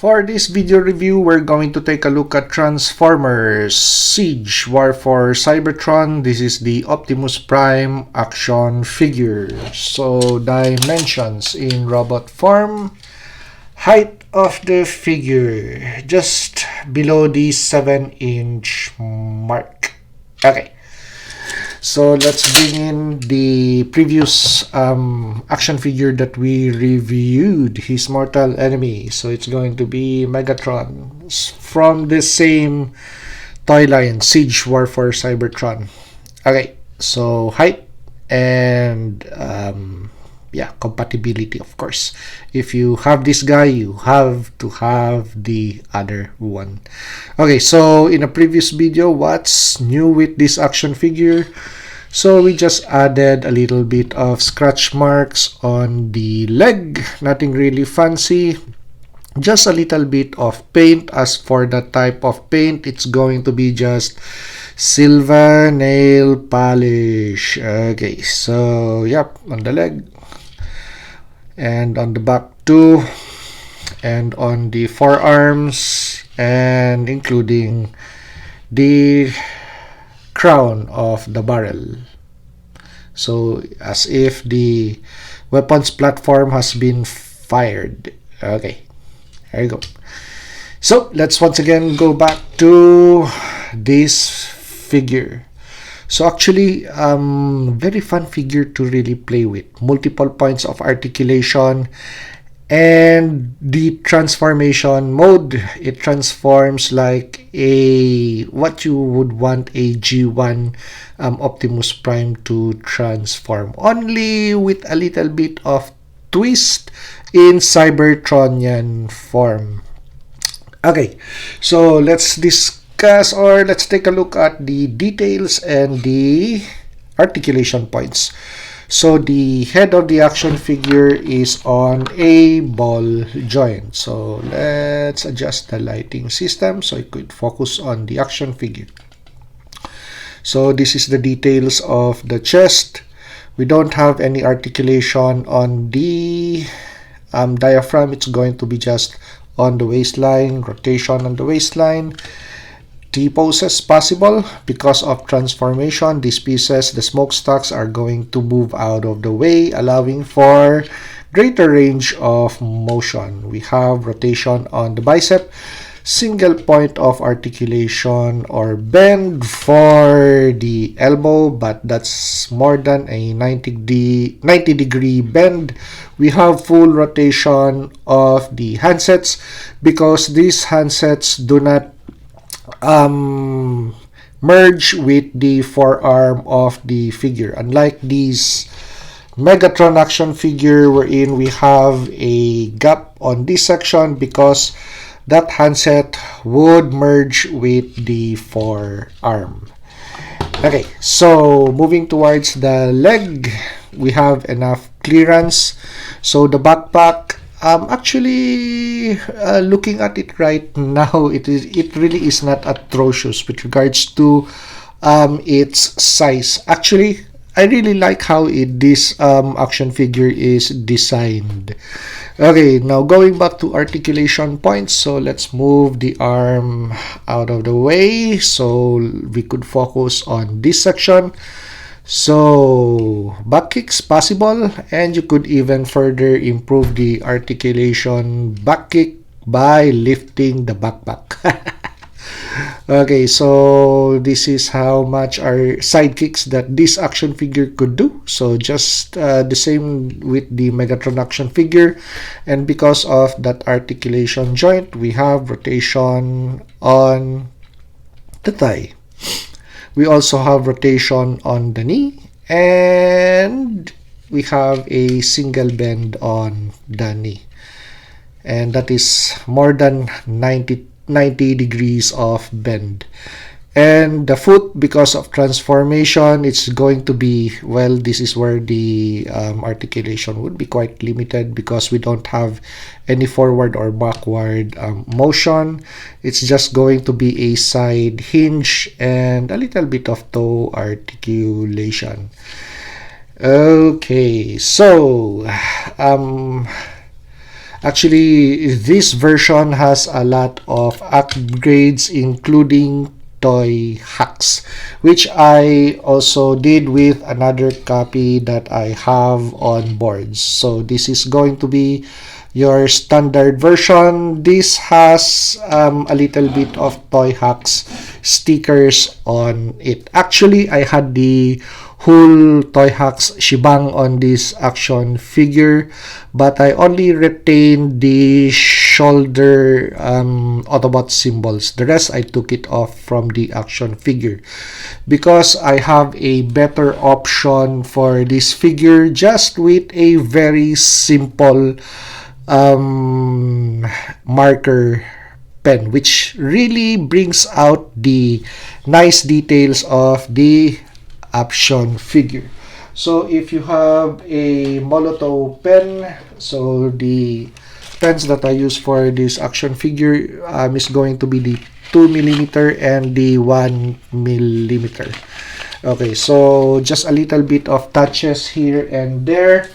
For this video review, we're going to take a look at Transformers Siege War for Cybertron. This is the Optimus Prime action figure. So, dimensions in robot form. Height of the figure, just below the 7-inch mark. Okay. So let's bring in the previous action figure that we reviewed, his mortal enemy. So it's going to be Megatron from the same toy line, Siege War for Cybertron. Okay, so height and compatibility, of course. If you have this guy, you have to have the other one. Okay, so in a previous video, what's new with this action figure? So we just added a little bit of scratch marks on the leg, nothing really fancy, just a little bit of paint. As for the type of paint, it's going to be just silver nail polish. Okay, so yep, on the leg and on the back too, and on the forearms, and including the crown of the barrel. So as if the weapons platform has been fired. Okay, there you go. So let's once again go back to this figure. So actually, very fun figure to really play with. Multiple points of articulation, and the transformation mode, it transforms like what you would want a G1 Optimus Prime to transform, only with a little bit of twist in Cybertronian form. Okay, so let's let's take a look at the details and the articulation points. So the head of the action figure is on a ball joint. So let's adjust the lighting system so it could focus on the action figure. So this is the details of the chest. We don't have any articulation on the diaphragm. It's going to be just on the waistline, rotation on the waistline. T-poses possible because of transformation. These pieces, the smokestacks, are going to move out of the way, allowing for greater range of motion. We have rotation on the bicep, single point of articulation or bend for the elbow, but that's more than a 90 degree bend. We have full rotation of the handsets because these handsets do not merge with the forearm of the figure, unlike these Megatron action figure wherein we have a gap on this section because that handset would merge with the forearm. Okay, so moving towards the leg, we have enough clearance. So the backpack, actually, looking at it right now, it really is not atrocious with regards to its size. Actually, I really like how this action figure is designed. Okay, now going back to articulation points. So let's move the arm out of the way so we could focus on this section. So back kicks possible, and you could even further improve the articulation back kick by lifting the backpack. Okay, so this is how much are side kicks that this action figure could do. So just the same with the Megatron action figure, and because of that articulation joint, we have rotation on the thigh. We also have rotation on the knee, and we have a single bend on the knee. And that is more than 90 degrees of bend. And the foot, because of transformation, it's going to be, well, this is where the articulation would be quite limited because we don't have any forward or backward motion. It's just going to be a side hinge and a little bit of toe articulation. Okay, so Actually, this version has a lot of upgrades, including toy hacks, which I also did with another copy that I have on boards. So this is going to be your standard version. This has a little bit of toy hacks stickers on it. Actually, I had the whole toy hacks shebang on this action figure, but I only retained the shoulder Autobot symbols. The rest I took it off from the action figure because I have a better option for this figure just with a very simple marker pen, which really brings out the nice details of the action figure. So if you have a Molotov pen, so the pens that I use for this action figure is going to be the 2mm and the 1mm. Okay, so just a little bit of touches here and there,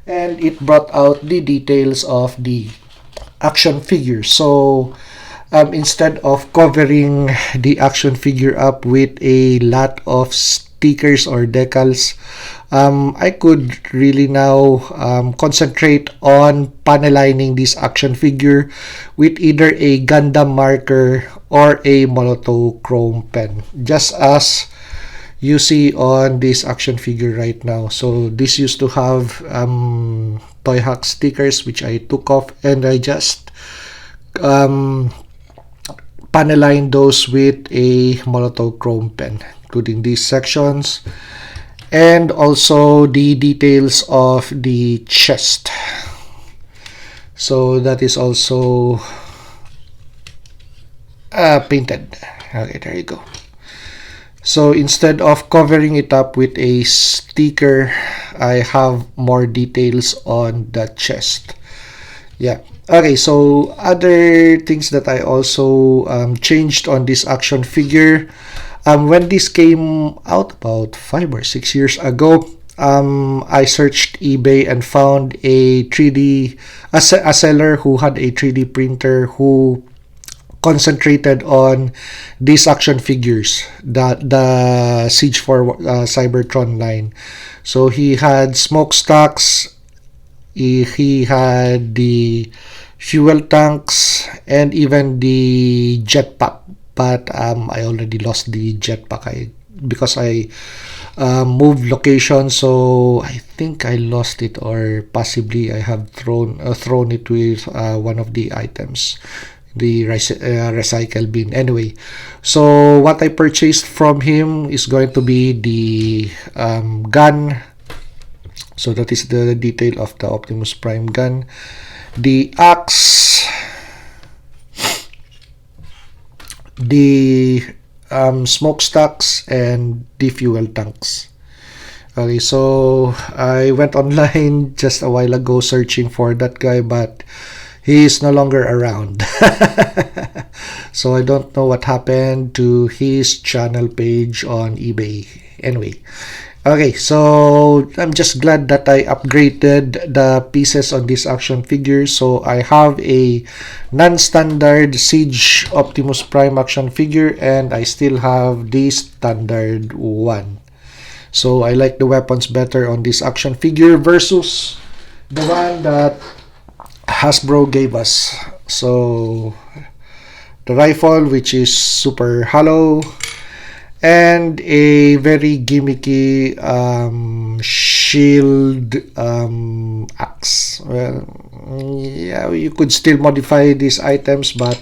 and it brought out the details of the action figure. So instead of covering the action figure up with a lot of stickers or decals, I could really now concentrate on panelining this action figure with either a Gundam marker or a Molotov chrome pen, just as you see on this action figure right now. So this used to have toy hack stickers, which I took off, and I just paneline those with a Molotov chrome pen, including these sections and also the details of the chest. So that is also painted. Okay, there you go. So instead of covering it up with a sticker, I have more details on the chest. Yeah. Okay, so other things that I also changed on this action figure. When this came out about 5 or 6 years ago, I searched eBay and found a seller who had a 3D printer who concentrated on these action figures, the Siege for Cybertron line. So he had smokestacks, he had the fuel tanks, and even the jetpack. But I already lost the jetpack because I moved location, so I think I lost it, or possibly I have thrown it with one of the items, the recycle bin. Anyway, so what I purchased from him is going to be the gun. So that is the detail of the Optimus Prime gun, the axe, the smokestacks, and the fuel tanks. Okay, so I went online just a while ago searching for that guy, but he is no longer around. So I don't know what happened to his channel page on eBay. Anyway, okay, so I'm just glad that I upgraded the pieces on this action figure. So I have a non-standard Siege Optimus Prime action figure, and I still have the standard one. So I like the weapons better on this action figure versus the one that Hasbro gave us. So the rifle, which is super hollow, and a very gimmicky shield axe. Well, yeah, you could still modify these items, but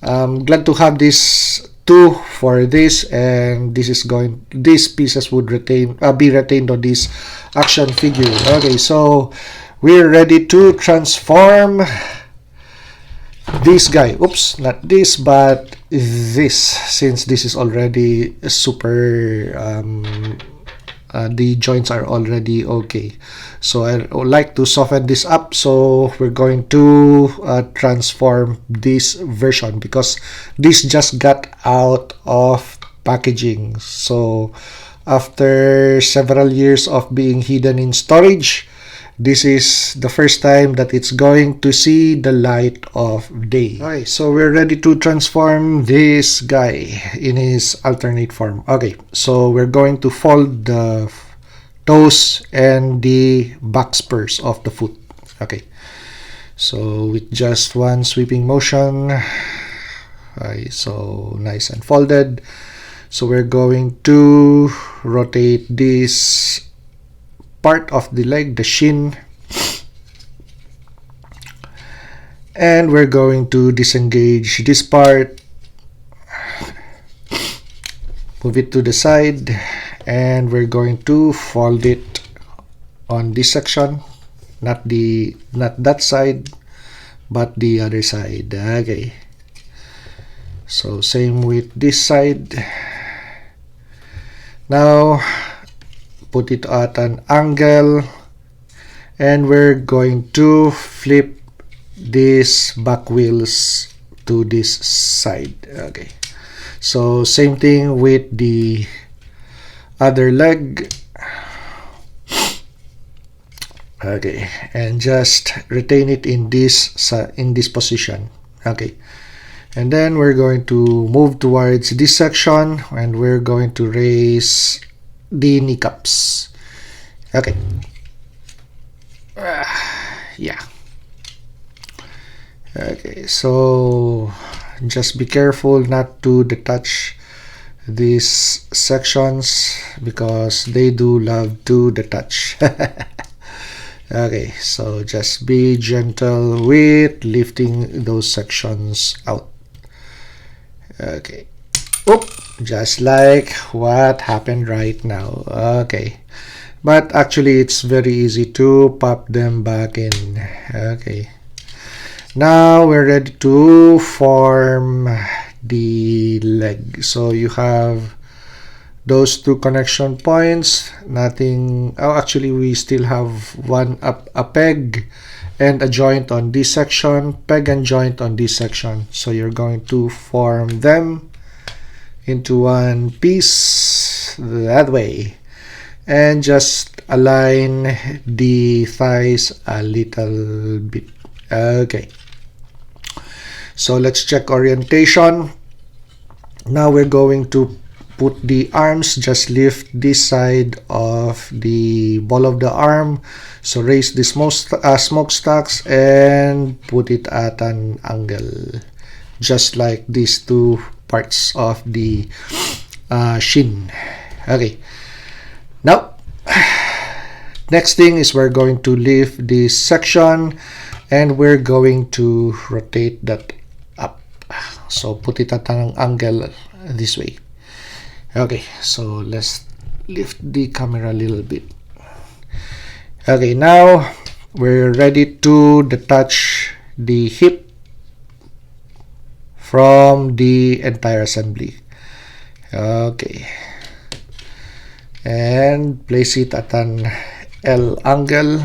I'm glad to have this two for this, and these pieces would be retained on this action figure. Okay, so we're ready to transform this guy. Oops, not this, but this, since this is already super the joints are already okay. So I would like to soften this up, so we're going to transform this version because this just got out of packaging. So after several years of being hidden in storage, this is the first time that it's going to see the light of day. Okay, so we're ready to transform this guy in his alternate form. Okay, so we're going to fold the toes and the back spurs of the foot. Okay, so with just one sweeping motion, okay, so nice and folded. So we're going to rotate this part of the leg, the shin, and we're going to disengage this part, move it to the side, and we're going to fold it on this section, not that side but the other side. Okay, so same with this side. Now put it at an angle, and we're going to flip these back wheels to this side. Okay, so same thing with the other leg. Okay, and just retain it in this position. Okay, and then we're going to move towards this section, and we're going to raise the kneecaps. Okay, yeah. Okay, so just be careful not to detach these sections because they do love to detach. Okay, so just be gentle with lifting those sections out. Okay, oop, just like what happened right now. Okay, but actually it's very easy to pop them back in. Okay, now we're ready to form the leg. So you have those two connection points, nothing. Oh, actually we still have a peg and a joint on this section, peg and joint on this section. So you're going to form them into one piece that way, and just align the thighs a little bit. Okay, so let's check orientation. Now we're going to put the arms, just lift this side of the ball of the arm, so raise the smokestacks and put it at an angle, just like these two parts of the shin. Okay, now next thing is we're going to lift this section, and we're going to rotate that up, so put it at an angle this way. Okay, so let's lift the camera a little bit. Okay, now we're ready to detach the hip from the entire assembly. Okay, and place it at an L angle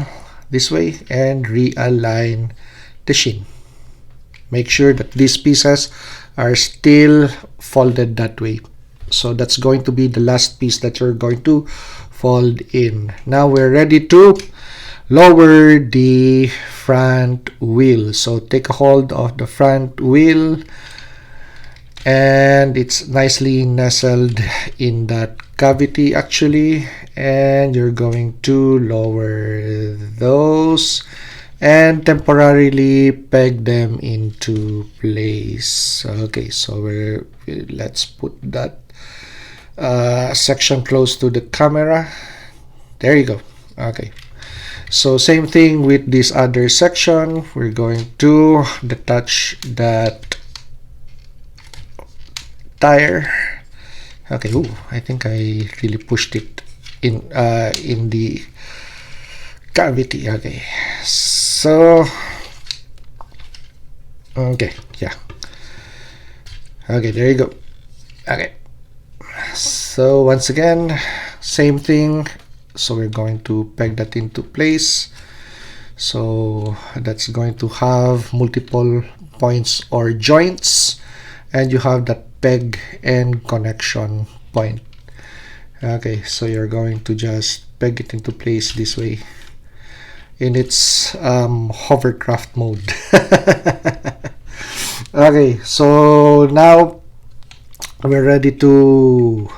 this way and realign the shin. Make sure that these pieces are still folded that way. So that's going to be the last piece that you're going to fold in. Now we're ready to lower the front wheel. So take a hold of the front wheel, and it's nicely nestled in that cavity actually, and you're going to lower those and temporarily peg them into place. Okay, so let's put that section close to the camera. There you go. Okay, so same thing with this other section. We're going to detach that tire. Okay, ooh, I think I really pushed it in the cavity. Okay, so okay, yeah, okay, there you go. Okay, so once again, same thing. So we're going to peg that into place. So that's going to have multiple points or joints, and you have that peg and connection point. Okay, so you're going to just peg it into place this way, in its hovercraft mode. Okay, so now we're ready to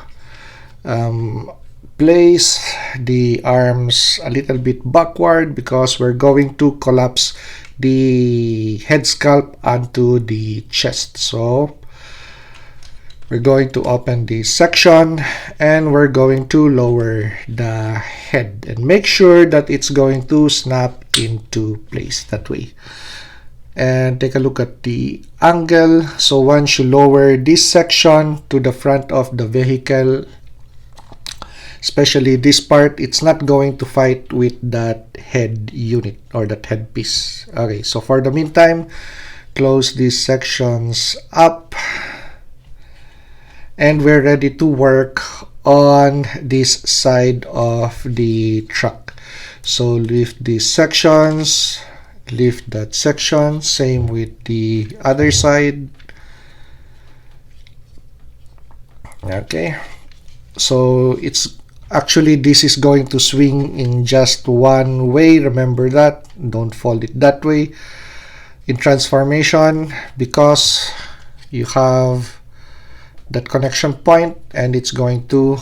place the arms a little bit backward because we're going to collapse the head sculpt onto the chest. So we're going to open this section and we're going to lower the head and make sure that it's going to snap into place that way. And take a look at the angle. So once you lower this section to the front of the vehicle, especially this part, it's not going to fight with that head unit or that head piece. Okay, so for the meantime, close these sections up and we're ready to work on this side of the truck. So lift these sections, lift that section, same with the other side. Okay, so it's actually, this is going to swing in just one way. Remember that. Don't fold it that way in transformation because you have that connection point and it's going to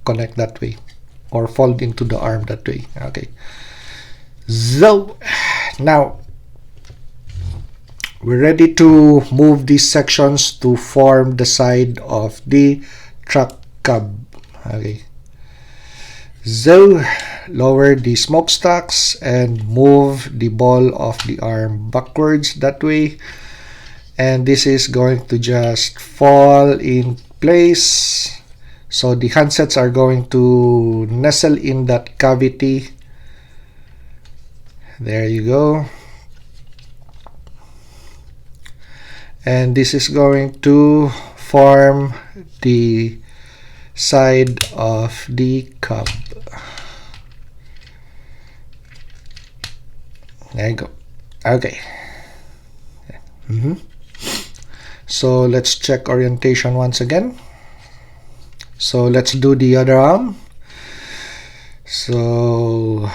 connect that way or fold into the arm that way. Okay, so now we're ready to move these sections to form the side of the truck cab. Okay, so lower the smokestacks and move the ball of the arm backwards that way, and this is going to just fall in place. So the handsets are going to nestle in that cavity. There you go. And this is going to form the side of the cab. There you go. Okay. So let's check orientation once again. So let's do the other arm. So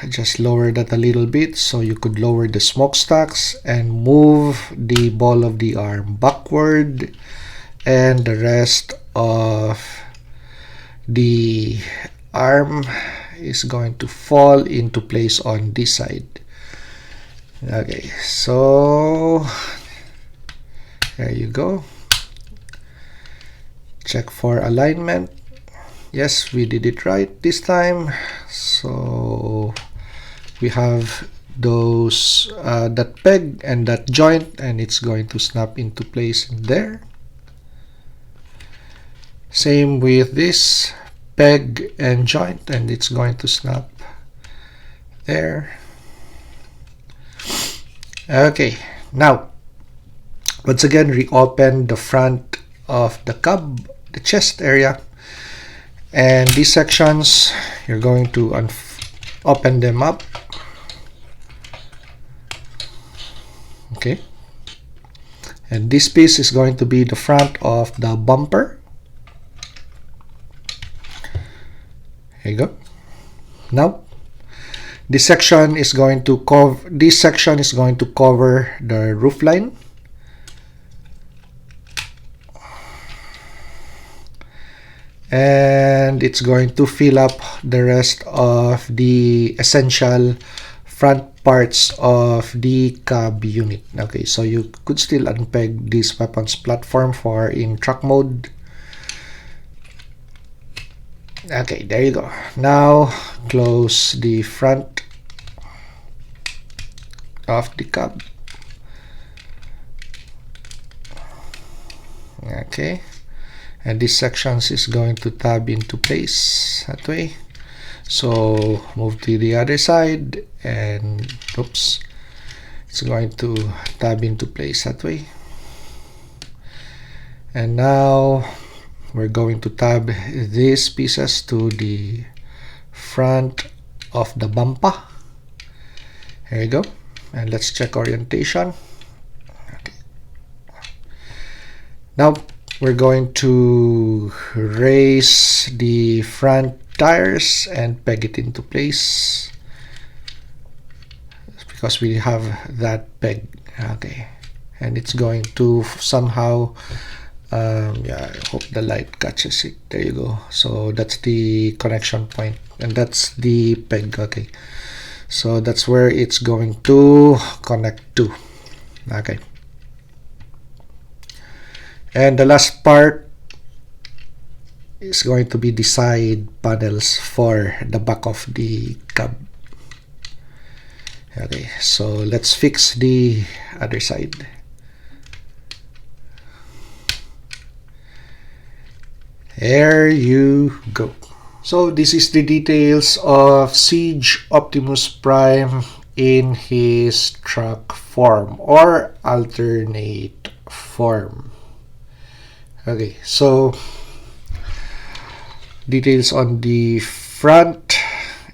just lower that a little bit so you could lower the smokestacks and move the ball of the arm backward, and the rest of the arm is going to fall into place on this side. Okay, so there you go. Check for alignment. Yes, we did it right this time. So we have those that peg and that joint, and it's going to snap into place in there. Same with this peg and joint, and it's going to snap there. Okay, now once again reopen the front of the cab, the chest area, and these sections you're going to open them up. Okay, and this piece is going to be the front of the bumper. There you go. Now this section is going to cover the roof line. And it's going to fill up the rest of the essential front parts of the cab unit. Okay, so you could still unpeg this weapons platform for in truck mode. Okay, there you go. Now close the front of the cab. Okay, and this sections is going to tab into place that way. So move to the other side, and oops, it's going to tab into place that way. And now we're going to tab these pieces to the front of the bumper. There you go. And let's check orientation. Okay. Now we're going to raise the front tires and peg it into place. because we have that peg. Okay, and it's going to somehow yeah, I hope the light catches it. There you go. So that's the connection point, and that's the peg. Okay, so that's where it's going to connect to. Okay, and the last part is going to be the side panels for the back of the cab. Okay, so let's fix the other side. There you go. So this is the details of Siege Optimus Prime in his truck form or alternate form. Okay, so details on the front,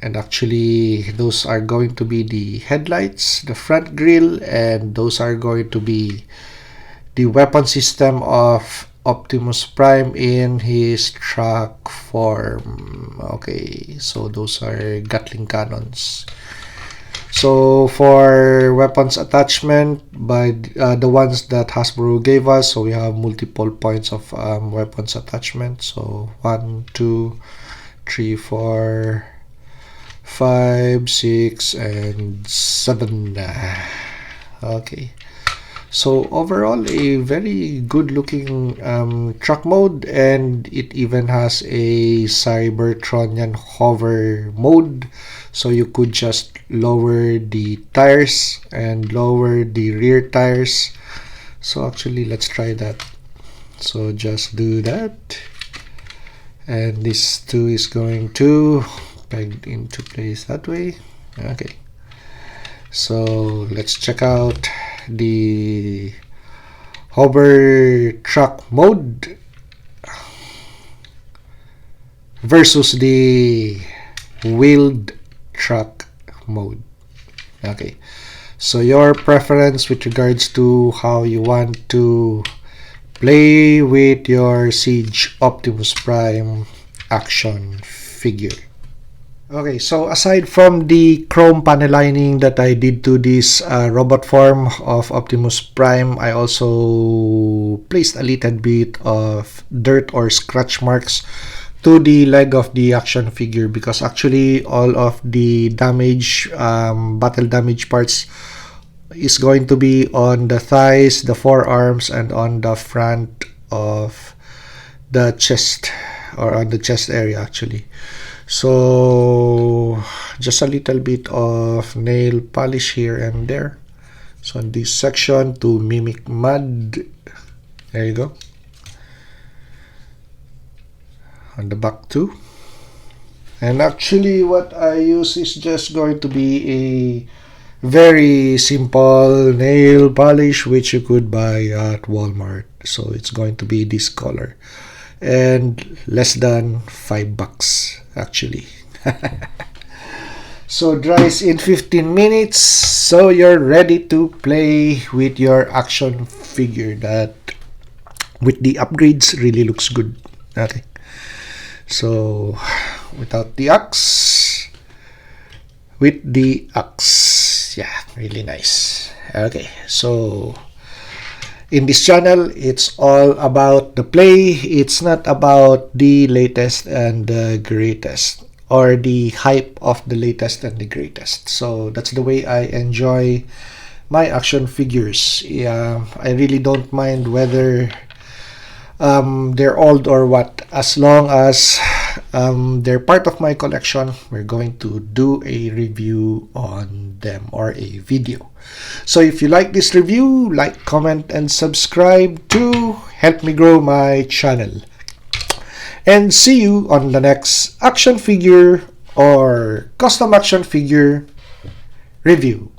and actually those are going to be the headlights, the front grille, and those are going to be the weapon system of Optimus Prime in his truck form. Okay, so those are Gatling cannons. So for weapons attachment, by the ones that Hasbro gave us, so we have multiple points of weapons attachment. So 1, 2, 3, 4, 5, 6, and 7. Okay, so overall a very good looking truck mode, and it even has a Cybertron hover mode, so you could just lower the tires and lower the rear tires. So actually let's try that. So just do that, and this too is going to pegged into place that way. Okay, so let's check out the hover truck mode versus the wheeled truck mode. Okay, so your preference with regards to how you want to play with your Siege Optimus Prime action figure. Okay, so aside from the chrome panel lining that I did to this robot form of Optimus Prime, I also placed a little bit of dirt or scratch marks to the leg of the action figure, because actually all of the damage, battle damage parts is going to be on the thighs, the forearms, and on the front of the chest, or on the chest area actually. So just a little bit of nail polish here and there, so in this section to mimic mud. There you go. On the back too. And actually what I use is just going to be a very simple nail polish which you could buy at Walmart. So it's going to be this color, and less than $5 actually. So dries in 15 minutes, so you're ready to play with your action figure that with the upgrades really looks good. Okay, so without the axe, with the axe, yeah, really nice. Okay, so in this channel, it's all about the play. It's not about the latest and the greatest, or the hype of the latest and the greatest. So that's the way I enjoy my action figures. Yeah, I really don't mind whether they're old or what, as long as they're part of my collection. We're going to do a review on them, or a video. So if you like this review, like, comment, and subscribe to help me grow my channel. And see you on the next action figure or custom action figure review.